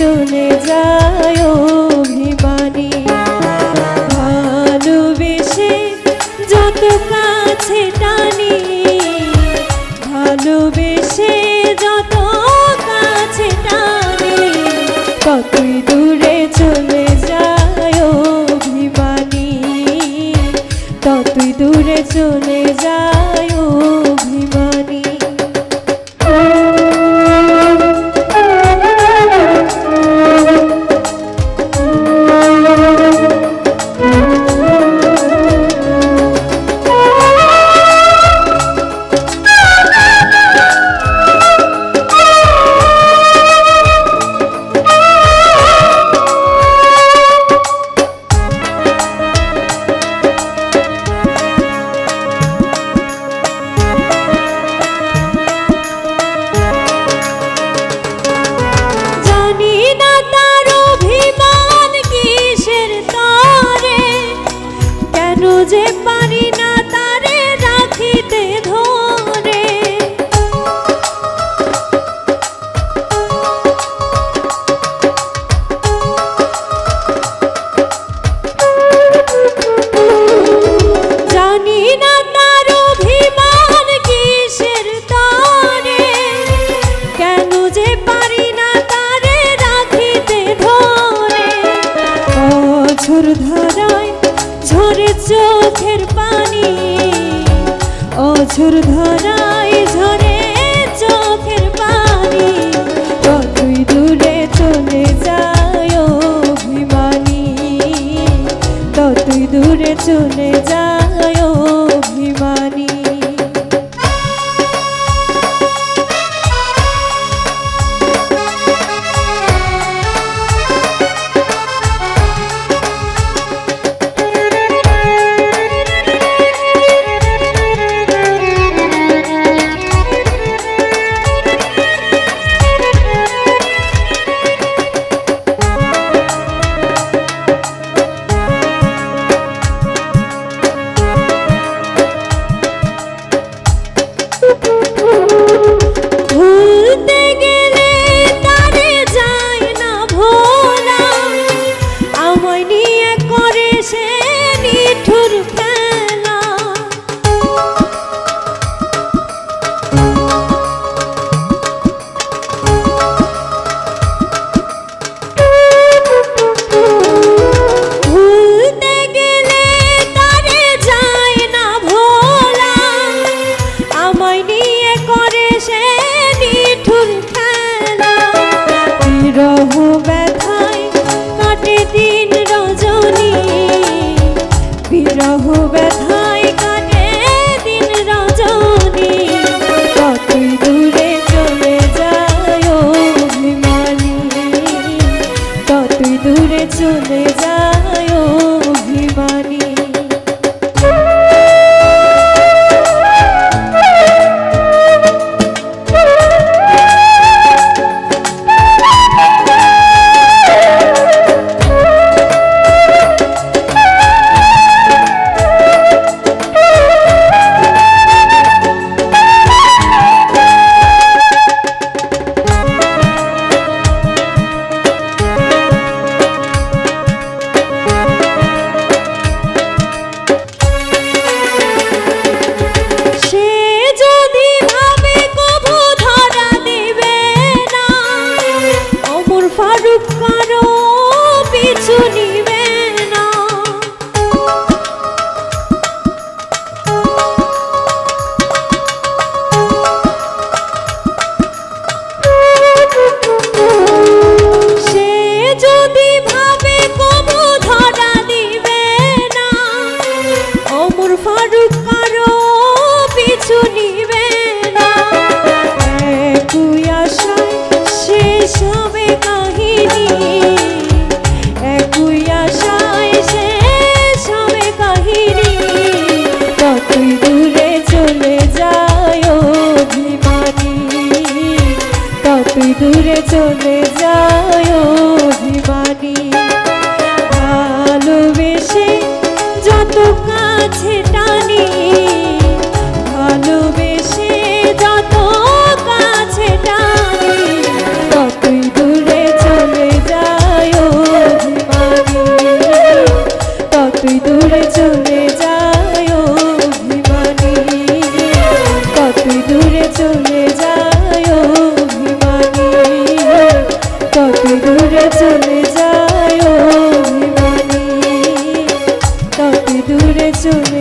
চলে যায় অভিমানী। ভালোবেসে যত কাছে টানি, ভালোবেসে যত কাছে টানি, ততই দূরে চলে যায় অভিমানী, ততই দূরে চলে যায় অভিমানী। যে পারি না তারে রাখিতে ধরে, জানি না তার অভিমান কিসের তরে, কেন যে পারি না তারে রাখিতে ধরে। অঝোর ধারায় ঝরে চোখের পানি, অঝোর ধারায় ঝরে চোখের পানি, ততই দূরে চলে যায় অভিমানী, ততই দূরে চলে যায় অভিমানী। ভুলতে গেলে তারে যায় না ভোলা, আমায় নিয়ে করে সে নিঠুর খেলা। ভুলতে গেলে তারে যায় না ভোলা, আমায় নিয়ে করে সে নিঠুর খেলা। বিরহ ব্যথায় কাটে দিন রজনী, বিরহ ব্যথায় কাটে দিন রজনী, ততই দূরে চলে যায় অভিমানী, ততই দূরে চলে যায় অভিমানী। ফারুক কারো পিছু নিবে না, সে যদি ভাবে কবু ধরা দিবে না, ওমর ফারুক কারো পিছু নিবে না। একই আশায় শেষ হবে কাহিনী, একই দূরে চলে যায় অভিমানী, তত দূরে চলে